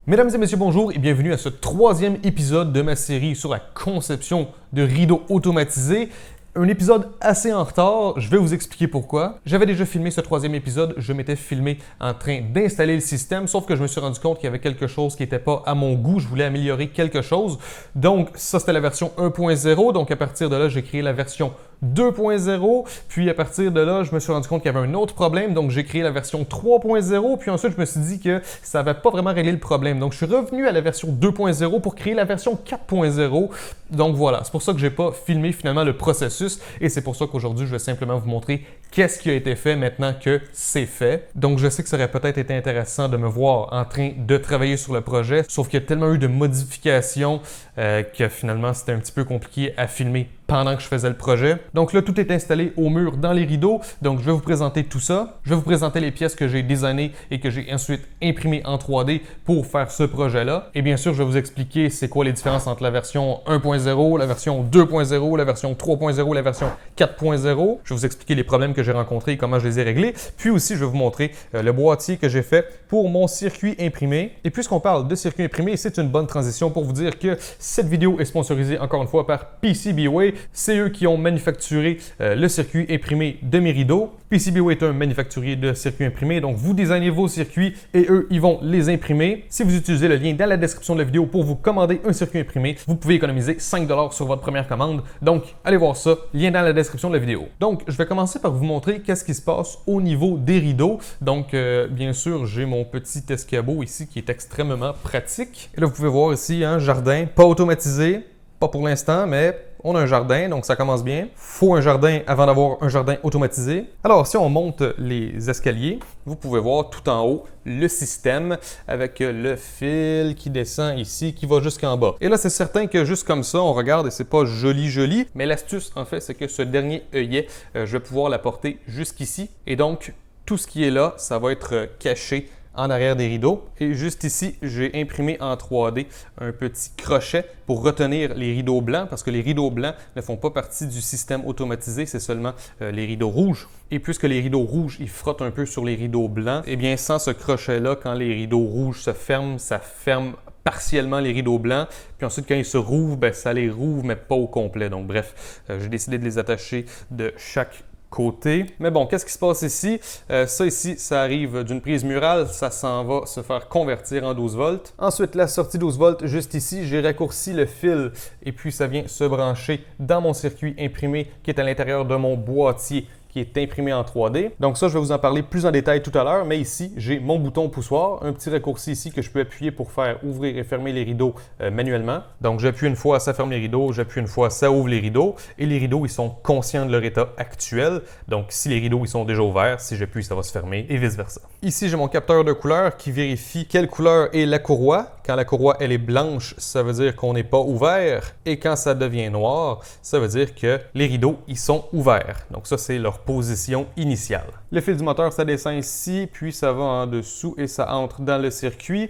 Mesdames et messieurs, bonjour et bienvenue à ce troisième épisode de ma série sur la conception de rideaux automatisés. Un épisode assez en retard, je vais vous expliquer pourquoi. J'avais déjà filmé ce troisième épisode, je m'étais filmé en train d'installer le système, sauf que je me suis rendu compte qu'il y avait quelque chose qui n'était pas à mon goût, je voulais améliorer quelque chose. Donc ça c'était la version 1.0, donc à partir de là j'ai créé la version 2.0, puis à partir de là je me suis rendu compte qu'il y avait un autre problème, donc j'ai créé la version 3.0, puis ensuite je me suis dit que ça n'avait pas vraiment réglé le problème. Donc je suis revenu à la version 2.0 pour créer la version 4.0, donc voilà, c'est pour ça que j'ai pas filmé finalement le processus. Et c'est pour ça qu'aujourd'hui, je vais simplement vous montrer qu'est-ce qui a été fait maintenant que c'est fait. Donc, je sais que ça aurait peut-être été intéressant de me voir en train de travailler sur le projet, sauf qu'il y a tellement eu de modifications que finalement, c'était un petit peu compliqué à filmer pendant que je faisais le projet. Donc là, tout est installé au mur dans les rideaux. Donc, je vais vous présenter tout ça. Je vais vous présenter les pièces que j'ai designées et que j'ai ensuite imprimées en 3D pour faire ce projet-là. Et bien sûr, je vais vous expliquer c'est quoi les différences entre la version 1.0, la version 2.0, la version 3.0, la version 4.0. Je vais vous expliquer les problèmes que j'ai rencontrés et comment je les ai réglés. Puis aussi, je vais vous montrer le boîtier que j'ai fait pour mon circuit imprimé. Et puisqu'on parle de circuit imprimé, c'est une bonne transition pour vous dire que cette vidéo est sponsorisée encore une fois par PCBWay. C'est eux qui ont manufacturé le circuit imprimé de mes rideaux. PCBWay est un manufacturier de circuits imprimés, donc vous designez vos circuits et eux, ils vont les imprimer. Si vous utilisez le lien dans la description de la vidéo pour vous commander un circuit imprimé, vous pouvez économiser 5$ sur votre première commande. Donc, allez voir ça, lien dans la description de la vidéo. Donc, je vais commencer par vous montrer qu'est-ce qui se passe au niveau des rideaux. Donc, bien sûr, j'ai mon petit escabeau ici qui est extrêmement pratique. Et là, vous pouvez voir ici un jardin pas automatisé, pas pour l'instant, mais on a un jardin, donc ça commence bien. Faut un jardin avant d'avoir un jardin automatisé. Alors, si on monte les escaliers, vous pouvez voir tout en haut le système avec le fil qui descend ici, qui va jusqu'en bas. Et là, c'est certain que juste comme ça, on regarde et c'est pas joli, mais l'astuce, en fait, c'est que ce dernier œillet, je vais pouvoir l'apporter jusqu'ici. Et donc, tout ce qui est là, ça va être caché en arrière des rideaux. Et juste ici, j'ai imprimé en 3D un petit crochet pour retenir les rideaux blancs parce que les rideaux blancs ne font pas partie du système automatisé, c'est seulement les rideaux rouges. Et puisque les rideaux rouges, ils frottent un peu sur les rideaux blancs, eh bien sans ce crochet-là, quand les rideaux rouges se ferment, ça ferme partiellement les rideaux blancs. Puis ensuite, quand ils se rouvrent, ben, ça les rouvre, mais pas au complet. Donc bref, j'ai décidé de les attacher de chaque côté. Mais bon, qu'est-ce qui se passe ici? Ça ici, ça arrive d'une prise murale, ça s'en va se faire convertir en 12 volts. Ensuite, la sortie 12 volts, juste ici, j'ai raccourci le fil et puis ça vient se brancher dans mon circuit imprimé qui est à l'intérieur de mon boîtier qui est imprimé en 3D. Donc ça, je vais vous en parler plus en détail tout à l'heure, mais ici, j'ai mon bouton poussoir, un petit raccourci ici que je peux appuyer pour faire ouvrir et fermer les rideaux manuellement. Donc j'appuie une fois, ça ferme les rideaux, j'appuie une fois, ça ouvre les rideaux, et les rideaux, ils sont conscients de leur état actuel. Donc si les rideaux, ils sont déjà ouverts, si j'appuie, ça va se fermer, et vice-versa. Ici, j'ai mon capteur de couleur qui vérifie quelle couleur est la courroie. Quand la courroie, elle est blanche, ça veut dire qu'on n'est pas ouvert, et quand ça devient noir, ça veut dire que les rideaux, ils sont ouverts. Donc ça, c'est leur position initiale. Le fil du moteur, ça descend ici, puis ça va en dessous et ça entre dans le circuit.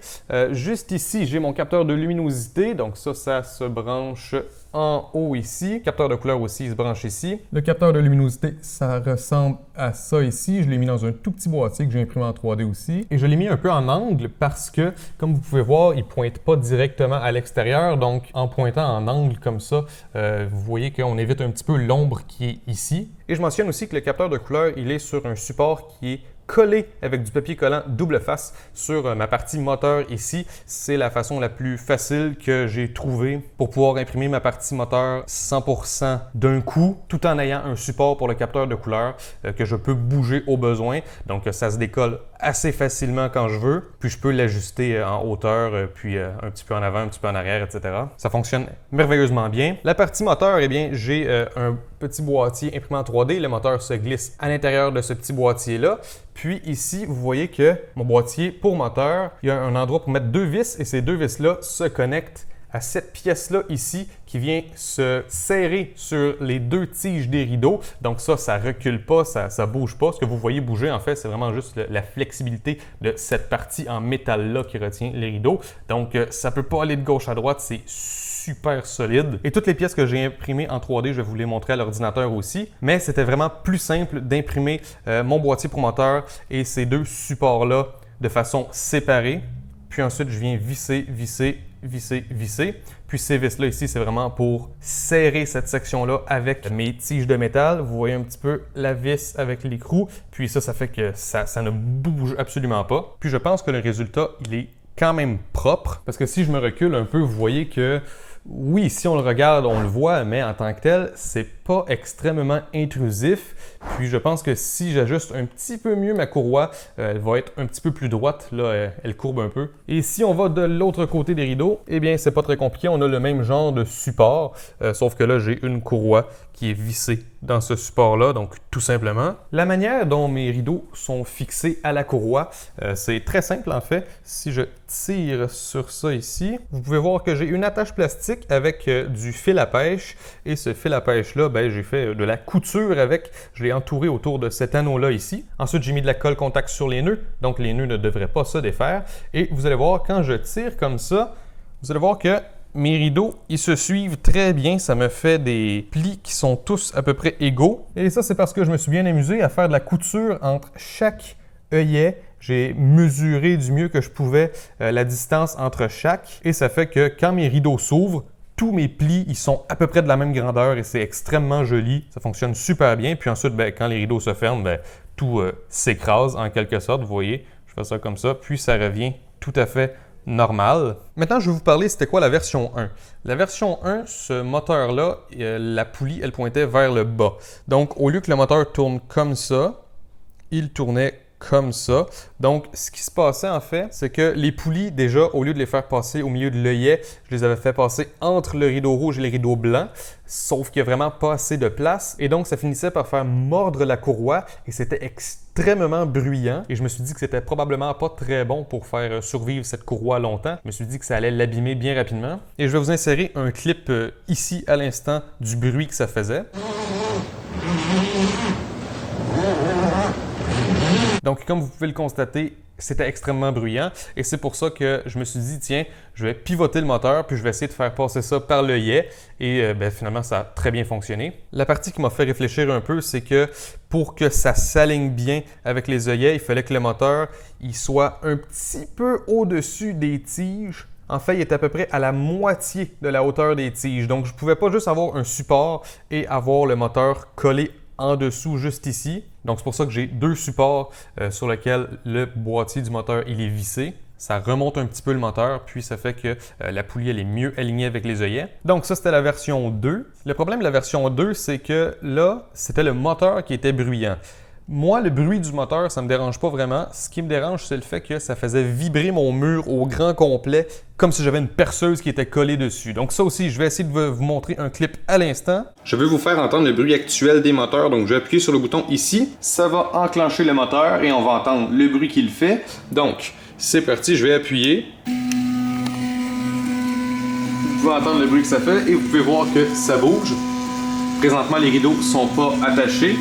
Juste ici, j'ai mon capteur de luminosité, donc ça se branche en haut ici. Le capteur de couleur aussi, il se branche ici. Le capteur de luminosité, ça ressemble à ça ici. Je l'ai mis dans un tout petit boîtier que j'ai imprimé en 3D aussi. Et je l'ai mis un peu en angle parce que, comme vous pouvez voir, il ne pointe pas directement à l'extérieur. Donc, en pointant en angle comme ça, vous voyez qu'on évite un petit peu l'ombre qui est ici. Et je mentionne aussi que le capteur de couleur, il est sur un support qui est collé avec du papier collant double face sur ma partie moteur ici. C'est la façon la plus facile que j'ai trouvée pour pouvoir imprimer ma partie moteur 100% d'un coup, tout en ayant un support pour le capteur de couleur que je peux bouger au besoin. Donc ça se décolle assez facilement quand je veux, puis je peux l'ajuster en hauteur, puis un petit peu en avant, un petit peu en arrière, etc. Ça fonctionne merveilleusement bien. La partie moteur, eh bien, j'ai un petit boîtier imprimé en 3D. Le moteur se glisse à l'intérieur de ce petit boîtier-là. Puis ici, vous voyez que mon boîtier pour moteur, il y a un endroit pour mettre deux vis et ces deux vis-là se connectent à cette pièce-là ici qui vient se serrer sur les deux tiges des rideaux. Donc ça recule pas, ça bouge pas. Ce que vous voyez bouger, en fait, c'est vraiment juste la flexibilité de cette partie en métal-là qui retient les rideaux. Donc ça peut pas aller de gauche à droite, c'est super solide. Et toutes les pièces que j'ai imprimées en 3D, je vais vous les montrer à l'ordinateur aussi. Mais c'était vraiment plus simple d'imprimer mon boîtier pour moteur et ces deux supports-là de façon séparée. Puis ensuite, je viens visser, visser, visser, visser. Puis ces vis-là ici, c'est vraiment pour serrer cette section-là avec mes tiges de métal. Vous voyez un petit peu la vis avec l'écrou. Puis ça fait que ça ne bouge absolument pas. Puis je pense que le résultat, il est quand même propre. Parce que si je me recule un peu, vous voyez que oui, si on le regarde, on le voit, mais en tant que tel, c'est pas extrêmement intrusif. Puis je pense que si j'ajuste un petit peu mieux ma courroie, elle va être un petit peu plus droite. Là, elle courbe un peu. Et si on va de l'autre côté des rideaux, eh bien, c'est pas très compliqué. On a le même genre de support, sauf que là, j'ai une courroie qui est vissée dans ce support-là, donc tout simplement. La manière dont mes rideaux sont fixés à la courroie, c'est très simple en fait. Si je tire sur ça ici, vous pouvez voir que j'ai une attache plastique avec du fil à pêche. Et ce fil à pêche-là, j'ai fait de la couture avec. Je l'ai entouré autour de cet anneau-là ici. Ensuite, j'ai mis de la colle contact sur les nœuds, donc les nœuds ne devraient pas se défaire. Et vous allez voir, quand je tire comme ça, vous allez voir que mes rideaux, ils se suivent très bien. Ça me fait des plis qui sont tous à peu près égaux. Et ça, c'est parce que je me suis bien amusé à faire de la couture entre chaque œillet. J'ai mesuré du mieux que je pouvais la distance entre chaque. Et ça fait que quand mes rideaux s'ouvrent, tous mes plis, ils sont à peu près de la même grandeur et c'est extrêmement joli. Ça fonctionne super bien. Puis ensuite, quand les rideaux se ferment, tout s'écrase en quelque sorte. Vous voyez, je fais ça comme ça. Puis ça revient tout à fait normal. Maintenant, je vais vous parler, c'était quoi la version 1. La version 1, ce moteur-là, la poulie, elle pointait vers le bas. Donc, au lieu que le moteur tourne comme ça, il tournait comme ça. Donc, ce qui se passait en fait, c'est que les poulies, déjà, au lieu de les faire passer au milieu de l'œillet, je les avais fait passer entre le rideau rouge et le rideau blanc, sauf qu'il n'y a vraiment pas assez de place. Et donc, ça finissait par faire mordre la courroie et c'était extrêmement bruyant. Et je me suis dit que c'était probablement pas très bon pour faire survivre cette courroie longtemps. Je me suis dit que ça allait l'abîmer bien rapidement. Et je vais vous insérer un clip ici à l'instant du bruit que ça faisait. Donc, comme vous pouvez le constater, c'était extrêmement bruyant et c'est pour ça que je me suis dit, tiens, je vais pivoter le moteur puis je vais essayer de faire passer ça par l'œillet et finalement, ça a très bien fonctionné. La partie qui m'a fait réfléchir un peu, c'est que pour que ça s'aligne bien avec les œillets, il fallait que le moteur il soit un petit peu au-dessus des tiges. En fait, il est à peu près à la moitié de la hauteur des tiges. Donc, je ne pouvais pas juste avoir un support et avoir le moteur collé en dessous, juste ici. Donc, c'est pour ça que j'ai deux supports sur lesquels le boîtier du moteur il est vissé. Ça remonte un petit peu le moteur, puis ça fait que la poulie elle est mieux alignée avec les œillets. Donc, ça, c'était la version 2. Le problème de la version 2, c'est que là, c'était le moteur qui était bruyant. Moi, le bruit du moteur, ça ne me dérange pas vraiment. Ce qui me dérange, c'est le fait que ça faisait vibrer mon mur au grand complet, comme si j'avais une perceuse qui était collée dessus. Donc ça aussi, je vais essayer de vous montrer un clip à l'instant. Je vais vous faire entendre le bruit actuel des moteurs. Donc je vais appuyer sur le bouton ici. Ça va enclencher le moteur et on va entendre le bruit qu'il fait. Donc, c'est parti, je vais appuyer. Vous pouvez entendre le bruit que ça fait et vous pouvez voir que ça bouge. Présentement, les rideaux ne sont pas attachés.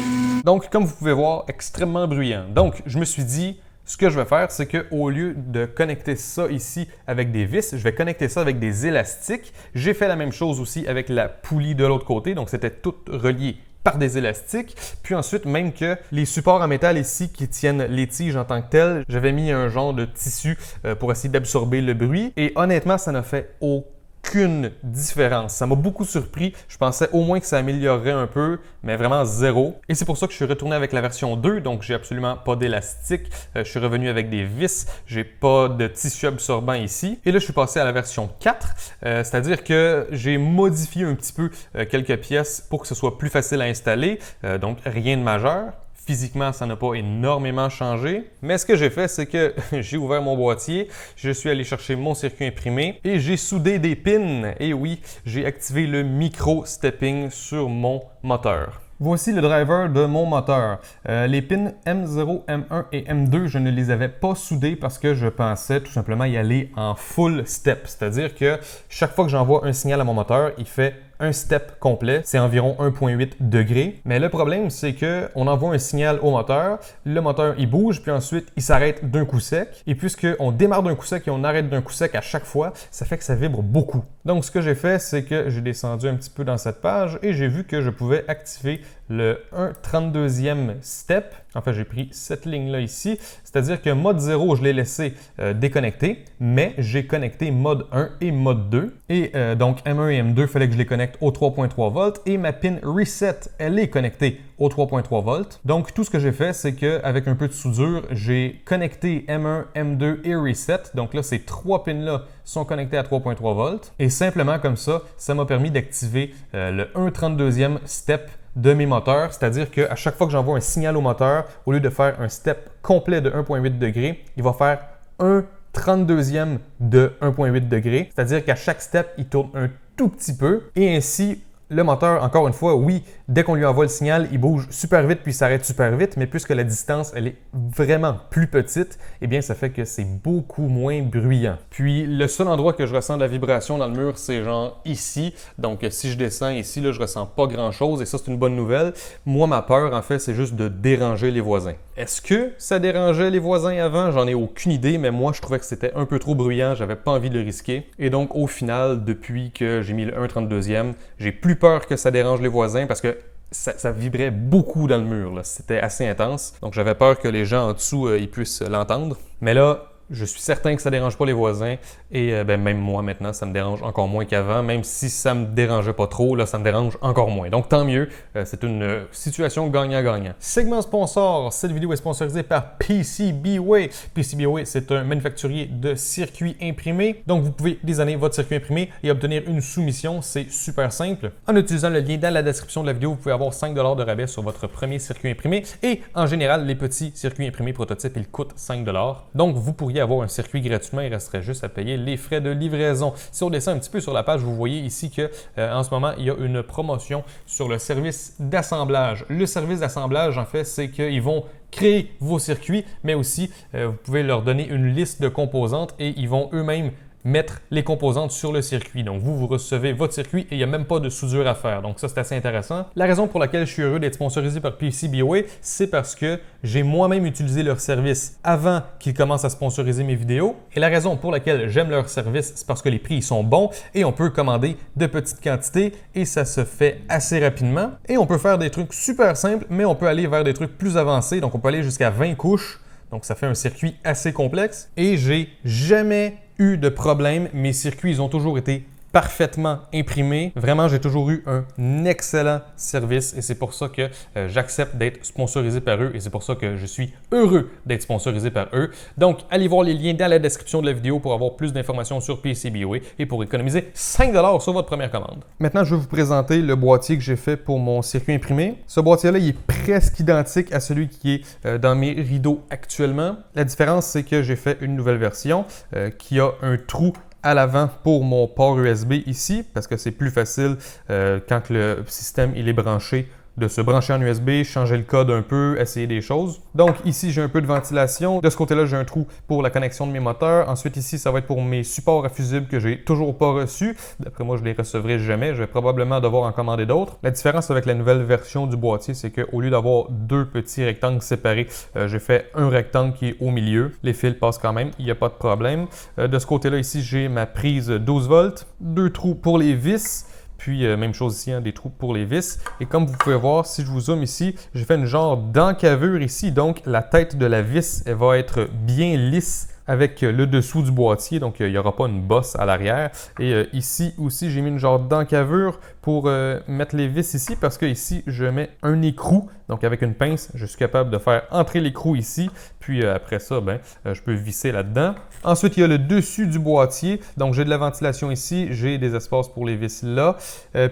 Donc, comme vous pouvez voir, extrêmement bruyant. Donc, je me suis dit, ce que je vais faire, c'est qu'au lieu de connecter ça ici avec des vis, je vais connecter ça avec des élastiques. J'ai fait la même chose aussi avec la poulie de l'autre côté. Donc, c'était tout relié par des élastiques. Puis ensuite, même que les supports en métal ici qui tiennent les tiges en tant que telles, j'avais mis un genre de tissu pour essayer d'absorber le bruit. Et honnêtement, ça n'a fait aucune différence. Ça m'a beaucoup surpris. Je pensais au moins que ça améliorerait un peu, mais vraiment zéro. Et c'est pour ça que je suis retourné avec la version 2, donc j'ai absolument pas d'élastique. Je suis revenu avec des vis. J'ai pas de tissu absorbant ici. Et là, je suis passé à la version 4, c'est-à-dire que j'ai modifié un petit peu quelques pièces pour que ce soit plus facile à installer. Donc, rien de majeur. Physiquement, ça n'a pas énormément changé. Mais ce que j'ai fait, c'est que j'ai ouvert mon boîtier, je suis allé chercher mon circuit imprimé et j'ai soudé des pins. Et oui, j'ai activé le micro-stepping sur mon moteur. Voici le driver de mon moteur. Les pins M0, M1 et M2, je ne les avais pas soudés parce que je pensais tout simplement y aller en full step. C'est-à-dire que chaque fois que j'envoie un signal à mon moteur, il fait un step complet, c'est environ 1,8 degrés. Mais le problème, c'est qu'on envoie un signal au moteur, le moteur il bouge, puis ensuite il s'arrête d'un coup sec. Et puisqu'on démarre d'un coup sec et on arrête d'un coup sec à chaque fois, ça fait que ça vibre beaucoup. Donc ce que j'ai fait, c'est que j'ai descendu un petit peu dans cette page et j'ai vu que je pouvais activer le 1/32e step. Enfin, j'ai pris cette ligne-là ici. C'est-à-dire que mode 0, je l'ai laissé déconnecté, mais j'ai connecté mode 1 et mode 2. Et donc, M1 et M2, il fallait que je les connecte au 3.3 volts. Et ma pin Reset, elle est connectée au 3.3 volts. Donc, tout ce que j'ai fait, c'est qu'avec un peu de soudure, j'ai connecté M1, M2 et Reset. Donc là, ces trois pins-là sont connectés à 3.3 volts. Et simplement comme ça m'a permis d'activer le 1/32e step de mes moteurs, c'est-à-dire qu'à chaque fois que j'envoie un signal au moteur, au lieu de faire un step complet de 1.8 degrés, il va faire 1/32e de 1.8 degrés, c'est-à-dire qu'à chaque step, il tourne un tout petit peu et ainsi, le moteur, encore une fois, oui, dès qu'on lui envoie le signal, il bouge super vite puis il s'arrête super vite, mais puisque la distance, elle est vraiment plus petite, eh bien, ça fait que c'est beaucoup moins bruyant. Puis, le seul endroit que je ressens de la vibration dans le mur, c'est genre ici. Donc, si je descends ici, là, je ressens pas grand-chose et ça, c'est une bonne nouvelle. Moi, ma peur, en fait, c'est juste de déranger les voisins. Est-ce que ça dérangeait les voisins avant? J'en ai aucune idée, mais moi, je trouvais que c'était un peu trop bruyant, j'avais pas envie de le risquer. Et donc, au final, depuis que j'ai mis le 1/32e, j'ai plus peur que ça dérange les voisins parce que ça vibrait beaucoup dans le mur. C'était assez intense. Donc, j'avais peur que les gens en dessous ils puissent l'entendre. Mais là, je suis certain que ça ne dérange pas les voisins et même moi maintenant, ça me dérange encore moins qu'avant. Même si ça ne me dérangeait pas trop, là, ça me dérange encore moins. Donc tant mieux, c'est une situation gagnant-gagnant. Segment sponsor, cette vidéo est sponsorisée par PCBWay. PCBWay, c'est un manufacturier de circuits imprimés. Donc vous pouvez designer votre circuit imprimé et obtenir une soumission. C'est super simple. En utilisant le lien dans la description de la vidéo, vous pouvez avoir 5 $ de rabais sur votre premier circuit imprimé. Et en général, les petits circuits imprimés prototypes, ils coûtent 5 $. Donc vous pourriez avoir un circuit gratuitement, il resterait juste à payer les frais de livraison. Si on descend un petit peu sur la page, vous voyez ici que en ce moment, il y a une promotion sur le service d'assemblage. Le service d'assemblage, en fait, c'est qu'ils vont créer vos circuits, mais aussi vous pouvez leur donner une liste de composantes et ils vont eux-mêmes mettre les composantes sur le circuit. Donc, vous recevez votre circuit et il n'y a même pas de soudure à faire. Donc, ça, c'est assez intéressant. La raison pour laquelle je suis heureux d'être sponsorisé par PCBWay, c'est parce que j'ai moi-même utilisé leur service avant qu'ils commencent à sponsoriser mes vidéos. Et la raison pour laquelle j'aime leur service, c'est parce que les prix sont bons et on peut commander de petites quantités et ça se fait assez rapidement. Et on peut faire des trucs super simples, mais on peut aller vers des trucs plus avancés. Donc, on peut aller jusqu'à 20 couches. Donc, ça fait un circuit assez complexe. Et j'ai jamais eu de problème. Mes circuits, ils ont toujours été parfaitement imprimés. Vraiment, j'ai toujours eu un excellent service et c'est pour ça que j'accepte d'être sponsorisé par eux et c'est pour ça que je suis heureux d'être sponsorisé par eux. Donc, allez voir les liens dans la description de la vidéo pour avoir plus d'informations sur PCBWay et pour économiser 5 $ sur votre première commande. Maintenant, je vais vous présenter le boîtier que j'ai fait pour mon circuit imprimé. Ce boîtier-là, il est presque identique à celui qui est dans mes rideaux actuellement. La différence, c'est que j'ai fait une nouvelle version qui a un trou à l'avant pour mon port USB ici, parce que c'est plus facile quand le système il est branché de se brancher en USB, changer le code un peu, essayer des choses. Donc ici, j'ai un peu de ventilation. De ce côté-là, j'ai un trou pour la connexion de mes moteurs. Ensuite, ici, ça va être pour mes supports à fusibles que j'ai toujours pas reçus. D'après moi, je les recevrai jamais. Je vais probablement devoir en commander d'autres. La différence avec la nouvelle version du boîtier, c'est qu'au lieu d'avoir deux petits rectangles séparés, j'ai fait un rectangle qui est au milieu. Les fils passent quand même, il n'y a pas de problème. De ce côté-là, ici, j'ai ma prise 12 volts, deux trous pour les vis. Puis, même chose ici, hein, des trous pour les vis. Et comme vous pouvez voir, si je vous zoome ici, j'ai fait une genre d'encavure ici. Donc, la tête de la vis, elle va être bien lisse avec le dessous du boîtier. Donc, il n'y aura pas une bosse à l'arrière. Et ici aussi, j'ai mis une genre d'encavure pour mettre les vis ici parce que ici, je mets un écrou. Donc, avec une pince, je suis capable de faire entrer l'écrou ici. Puis, après ça, je peux visser là-dedans. Ensuite, il y a le dessus du boîtier. Donc, j'ai de la ventilation ici. J'ai des espaces pour les vis là.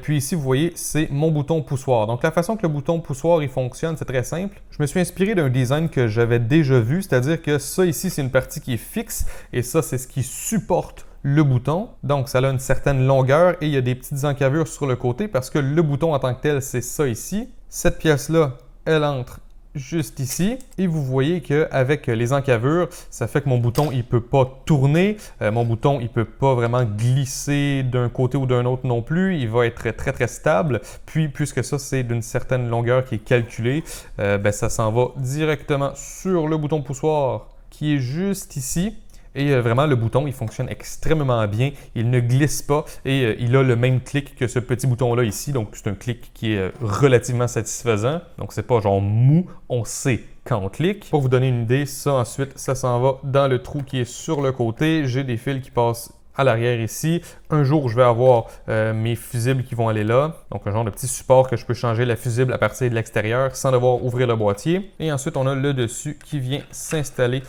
Puis ici, vous voyez, c'est mon bouton poussoir. Donc, la façon que le bouton poussoir il fonctionne, c'est très simple. Je me suis inspiré d'un design que j'avais déjà vu. C'est-à-dire que ça ici, c'est une partie qui est fixe. Et ça, c'est ce qui supporte le bouton. Donc, ça a une certaine longueur et il y a des petites encavures sur le côté parce que le bouton en tant que tel, c'est ça ici. Cette pièce-là, elle entre juste ici et vous voyez qu'avec les encavures, ça fait que mon bouton il peut pas tourner, mon bouton il peut pas vraiment glisser d'un côté ou d'un autre non plus, il va être très très stable. Puis puisque ça c'est d'une certaine longueur qui est calculée, ça s'en va directement sur le bouton poussoir qui est juste ici. Et vraiment, le bouton, il fonctionne extrêmement bien. Il ne glisse pas et il a le même clic que ce petit bouton-là ici. Donc, c'est un clic qui est relativement satisfaisant. Donc, c'est pas genre mou, on sait quand on clique. Pour vous donner une idée, ça ensuite, ça s'en va dans le trou qui est sur le côté. J'ai des fils qui passent à l'arrière ici. Un jour, je vais avoir mes fusibles qui vont aller là. Donc, un genre de petit support que je peux changer la fusible à partir de l'extérieur sans devoir ouvrir le boîtier. Et ensuite, on a le dessus qui vient s'installer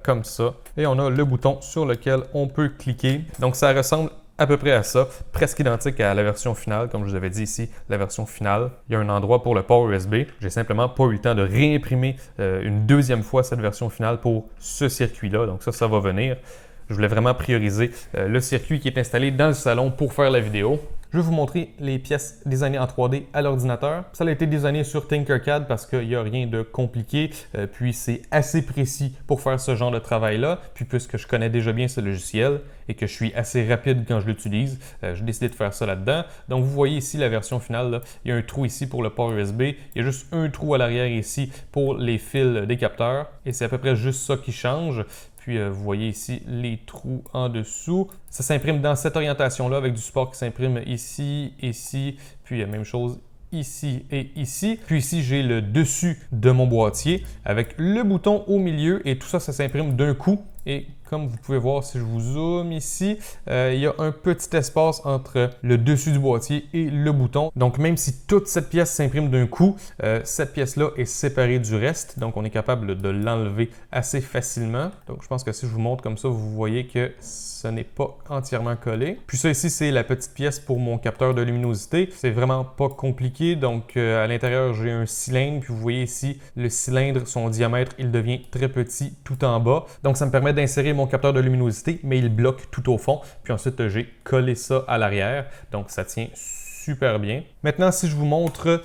comme ça. Et on a le bouton sur lequel on peut cliquer. Donc, ça ressemble à peu près à ça, presque identique à la version finale, comme je vous avais dit ici, la version finale. Il y a un endroit pour le port USB. J'ai simplement pas eu le temps de réimprimer une deuxième fois cette version finale pour ce circuit-là. Donc ça va venir. Je voulais vraiment prioriser le circuit qui est installé dans le salon pour faire la vidéo. Je vais vous montrer les pièces designées en 3D à l'ordinateur. Ça a été designé sur Tinkercad parce qu'il n'y a rien de compliqué, puis c'est assez précis pour faire ce genre de travail-là. Puis puisque je connais déjà bien ce logiciel et que je suis assez rapide quand je l'utilise, j'ai décidé de faire ça là-dedans. Donc vous voyez ici la version finale, là. Il y a un trou ici pour le port USB. Il y a juste un trou à l'arrière ici pour les fils des capteurs. Et c'est à peu près juste ça qui change. Puis vous voyez ici les trous en dessous. Ça s'imprime dans cette orientation-là avec du support qui s'imprime ici, ici, puis même chose ici et ici. Puis ici, j'ai le dessus de mon boîtier avec le bouton au milieu et tout ça, ça s'imprime d'un coup. Et comme vous pouvez voir, si je vous zoome ici, il y a un petit espace entre le dessus du boîtier et le bouton. Donc, même si toute cette pièce s'imprime d'un coup, cette pièce-là est séparée du reste. Donc, on est capable de l'enlever assez facilement. Donc, je pense que si je vous montre comme ça, vous voyez que ce n'est pas entièrement collé. Puis ça ici, c'est la petite pièce pour mon capteur de luminosité. C'est vraiment pas compliqué. Donc, à l'intérieur, j'ai un cylindre. Puis vous voyez ici, le cylindre, son diamètre, il devient très petit tout en bas. Donc, ça me permet d'insérer mon capteur de luminosité, mais il bloque tout au fond. Puis ensuite, j'ai collé ça à l'arrière. Donc, ça tient super bien. Maintenant, si je vous montre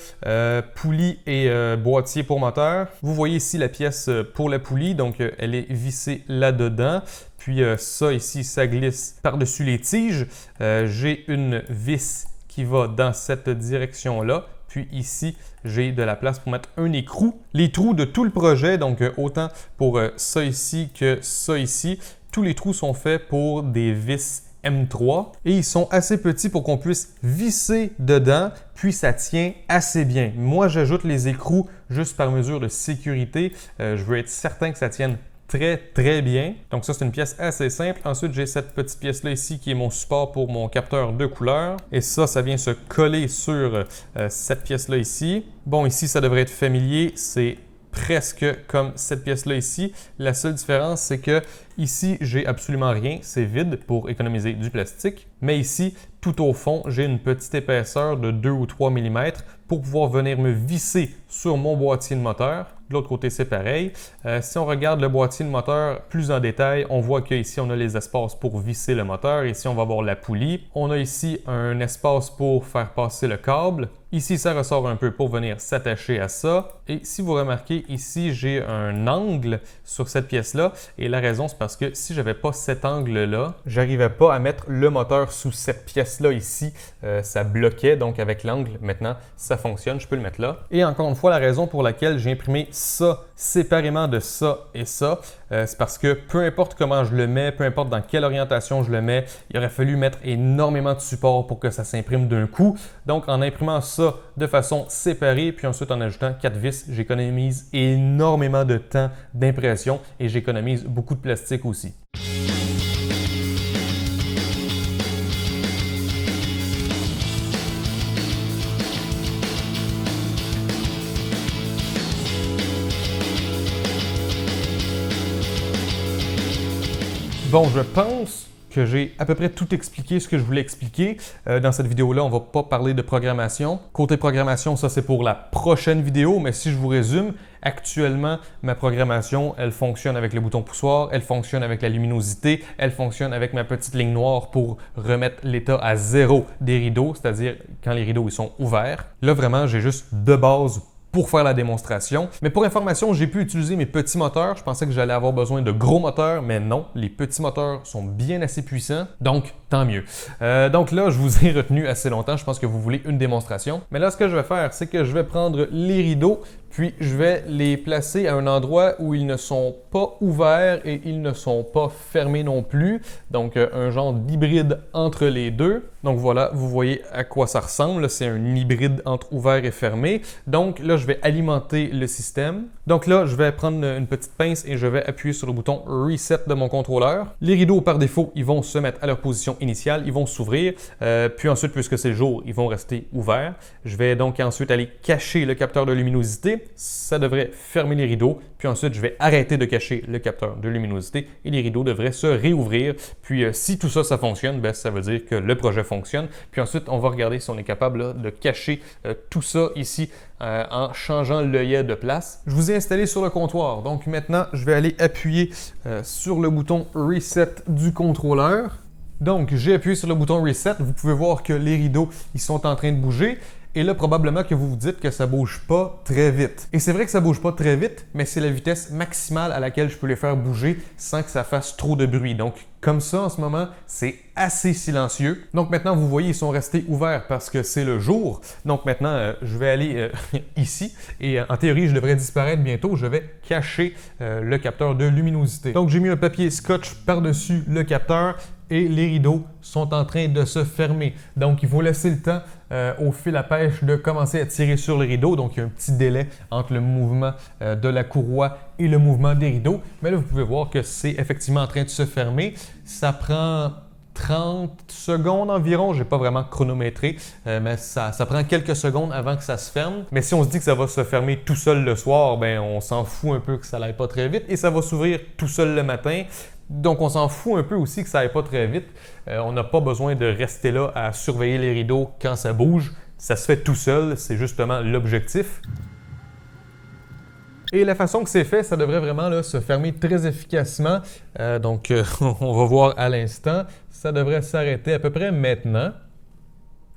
poulie et boîtier pour moteur, vous voyez ici la pièce pour la poulie. Donc, elle est vissée là-dedans. Puis ça ici, ça glisse par-dessus les tiges. J'ai une vis qui va dans cette direction-là. Puis ici, j'ai de la place pour mettre un écrou. Les trous de tout le projet, donc autant pour ça ici que ça ici, tous les trous sont faits pour des vis M3 et ils sont assez petits pour qu'on puisse visser dedans, puis ça tient assez bien. Moi, j'ajoute les écrous juste par mesure de sécurité. Je veux être certain que ça tienne très bien. Donc ça, c'est une pièce assez simple. Ensuite, j'ai cette petite pièce-là ici qui est mon support pour mon capteur de couleur. Et ça vient se coller sur cette pièce-là ici. Bon, ici, ça devrait être familier. C'est presque comme cette pièce-là ici. La seule différence, c'est que ici, j'ai absolument rien. C'est vide pour économiser du plastique. Mais ici, tout au fond, j'ai une petite épaisseur de 2 ou 3 mm pour pouvoir venir me visser sur mon boîtier de moteur. De l'autre côté, c'est pareil. Si on regarde le boîtier de moteur plus en détail, on voit qu'ici, on a les espaces pour visser le moteur. Ici, on va avoir la poulie. On a ici un espace pour faire passer le câble. Ici, ça ressort un peu pour venir s'attacher à ça. Et si vous remarquez, ici, j'ai un angle sur cette pièce-là. Et la raison, c'est parce que si je n'avais pas cet angle-là, j'arrivais pas à mettre le moteur sous cette pièce-là ici. Ça bloquait. Donc, avec l'angle, maintenant, ça fonctionne. Je peux le mettre là. Et encore une fois, la raison pour laquelle j'ai imprimé ça séparément de ça et ça, c'est parce que peu importe comment je le mets, peu importe dans quelle orientation je le mets, il aurait fallu mettre énormément de support pour que ça s'imprime d'un coup. Donc, en imprimant ça de façon séparée, puis ensuite en ajoutant 4 vis, j'économise énormément de temps d'impression et j'économise beaucoup de plastique aussi. Bon, je pense que j'ai à peu près tout expliqué ce que je voulais expliquer. Dans cette vidéo-là, on ne va pas parler de programmation. Côté programmation, ça c'est pour la prochaine vidéo, mais si je vous résume, actuellement, ma programmation, elle fonctionne avec le bouton poussoir, elle fonctionne avec la luminosité, elle fonctionne avec ma petite ligne noire pour remettre l'état à 0 des rideaux, c'est-à-dire quand les rideaux ils sont ouverts. Là, vraiment, j'ai juste de base pour faire la démonstration. Mais pour information, j'ai pu utiliser mes petits moteurs. Je pensais que j'allais avoir besoin de gros moteurs, mais non, les petits moteurs sont bien assez puissants. Donc, tant mieux. Donc là, je vous ai retenu assez longtemps. Je pense que vous voulez une démonstration. Mais là, ce que je vais faire, c'est que je vais prendre les rideaux, puis je vais les placer à un endroit où ils ne sont pas ouverts et ils ne sont pas fermés non plus. Donc, un genre d'hybride entre les deux. Donc voilà, vous voyez à quoi ça ressemble. C'est un hybride entre ouvert et fermé. Donc là, je vais alimenter le système. Donc là, je vais prendre une petite pince et je vais appuyer sur le bouton Reset de mon contrôleur. Les rideaux, par défaut, ils vont se mettre à leur position initiale, ils vont s'ouvrir. Puis ensuite, puisque c'est le jour, ils vont rester ouverts. Je vais donc ensuite aller cacher le capteur de luminosité. Ça devrait fermer les rideaux. Puis ensuite, je vais arrêter de cacher le capteur de luminosité et les rideaux devraient se réouvrir. Puis si tout ça, ça fonctionne, ben, ça veut dire que le projet fonctionne. Puis ensuite, on va regarder si on est capable là, de cacher tout ça ici en changeant l'œillet de place. Je vous ai installé sur le comptoir. Donc maintenant, je vais aller appuyer sur le bouton Reset du contrôleur. Donc, j'ai appuyé sur le bouton Reset. Vous pouvez voir que les rideaux, ils sont en train de bouger. Et là, probablement que vous vous dites que ça bouge pas très vite. Et c'est vrai que ça bouge pas très vite, mais c'est la vitesse maximale à laquelle je peux les faire bouger sans que ça fasse trop de bruit. Donc, comme ça, en ce moment, c'est assez silencieux. Donc maintenant, vous voyez, ils sont restés ouverts parce que c'est le jour. Donc maintenant, je vais aller ici et en théorie, je devrais disparaître bientôt. Je vais cacher le capteur de luminosité. Donc, j'ai mis un papier scotch par-dessus le capteur et les rideaux sont en train de se fermer. Donc, il faut laisser le temps au fil à pêche de commencer à tirer sur les rideaux. Donc, il y a un petit délai entre le mouvement de la courroie et le mouvement des rideaux. Mais là, vous pouvez voir que c'est effectivement en train de se fermer. Ça prend 30 secondes environ, je n'ai pas vraiment chronométré, mais ça prend quelques secondes avant que ça se ferme. Mais si on se dit que ça va se fermer tout seul le soir, ben on s'en fout un peu que ça n'aille pas très vite et ça va s'ouvrir tout seul le matin. Donc, on s'en fout un peu aussi que ça n'aille pas très vite. On n'a pas besoin de rester là à surveiller les rideaux quand ça bouge. Ça se fait tout seul, c'est justement l'objectif. Et la façon que c'est fait, ça devrait vraiment là, se fermer très efficacement. Donc, on va voir à l'instant. Ça devrait s'arrêter à peu près maintenant.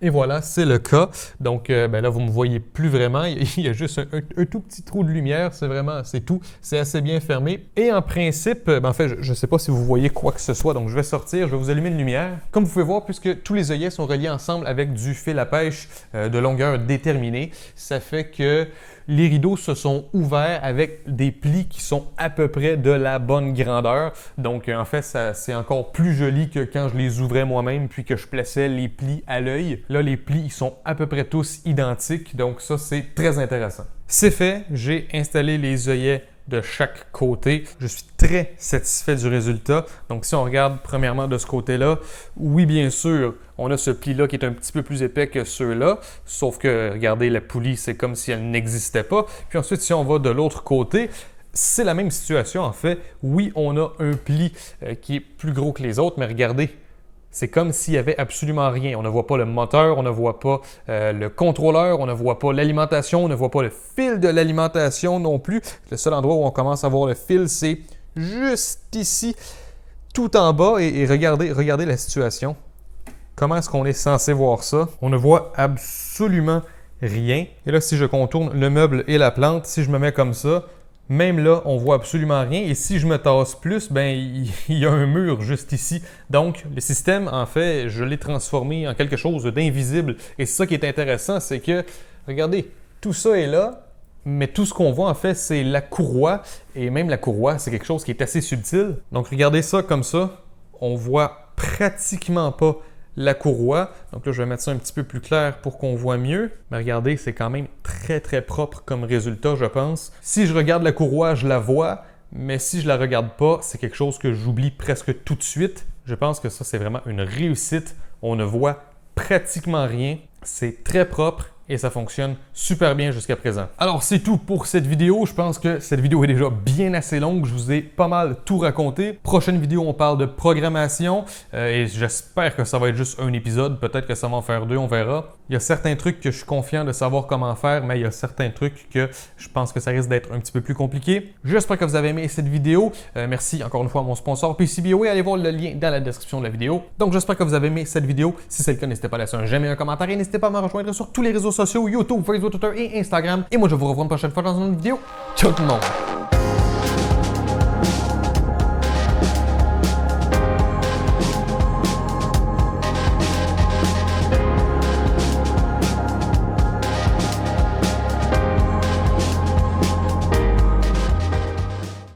Et voilà, c'est le cas. Donc ben là, vous ne me voyez plus vraiment. Il y a juste un tout petit trou de lumière. C'est tout. C'est assez bien fermé. Et en principe, ben en fait, je ne sais pas si vous voyez quoi que ce soit. Donc, je vais sortir, je vais vous allumer une lumière. Comme vous pouvez voir, puisque tous les œillets sont reliés ensemble avec du fil à pêche de longueur déterminée, ça fait que les rideaux se sont ouverts avec des plis qui sont à peu près de la bonne grandeur. Donc, en fait, c'est encore plus joli que quand je les ouvrais moi-même puis que je plaçais les plis à l'œil. Là, les plis, ils sont à peu près tous identiques. Donc, ça, c'est très intéressant. C'est fait. J'ai installé les œillets de chaque côté. Je suis très satisfait du résultat. Donc, si on regarde premièrement de ce côté-là, oui, bien sûr, on a ce pli-là qui est un petit peu plus épais que ceux-là, sauf que, regardez, la poulie, c'est comme si elle n'existait pas. Puis ensuite, si on va de l'autre côté, c'est la même situation en fait. Oui, on a un pli qui est plus gros que les autres, mais regardez, c'est comme s'il n'y avait absolument rien. On ne voit pas le moteur, on ne voit pas le contrôleur, on ne voit pas l'alimentation, on ne voit pas le fil de l'alimentation non plus. Le seul endroit où on commence à voir le fil, c'est juste ici, tout en bas. Et regardez la situation. Comment est-ce qu'on est censé voir ça? On ne voit absolument rien. Et là, si je contourne le meuble et la plante, si je me mets comme ça, même là, on voit absolument rien. Et si je me tasse plus, ben il y a un mur juste ici. Donc, le système, en fait, je l'ai transformé en quelque chose d'invisible. Et c'est ça qui est intéressant, c'est que, regardez, tout ça est là, mais tout ce qu'on voit, en fait, c'est la courroie. Et même la courroie, c'est quelque chose qui est assez subtil. Donc, regardez ça comme ça. On voit pratiquement pas la courroie. Donc là, je vais mettre ça un petit peu plus clair pour qu'on voit mieux. Mais regardez, c'est quand même très, très propre comme résultat, je pense. Si je regarde la courroie, je la vois. Mais si je la regarde pas, c'est quelque chose que j'oublie presque tout de suite. Je pense que ça, c'est vraiment une réussite. On ne voit pratiquement rien. C'est très propre. Et ça fonctionne super bien jusqu'à présent. Alors, c'est tout pour cette vidéo. Je pense que cette vidéo est déjà bien assez longue. Je vous ai pas mal tout raconté. Prochaine vidéo, on parle de programmation. Et j'espère que ça va être juste un épisode. Peut-être que ça va en faire deux, on verra. Il y a certains trucs que je suis confiant de savoir comment faire, mais il y a certains trucs que je pense que ça risque d'être un petit peu plus compliqué. J'espère que vous avez aimé cette vidéo. Merci encore une fois à mon sponsor PCBWay. Allez voir le lien dans la description de la vidéo. Donc, j'espère que vous avez aimé cette vidéo. Si c'est le cas, n'hésitez pas à laisser un j'aime et un commentaire. Et n'hésitez pas à me rejoindre sur tous les réseaux sociaux, YouTube, Facebook, Twitter et Instagram. Et moi, je vous revois une prochaine fois dans une autre vidéo. Ciao tout le monde!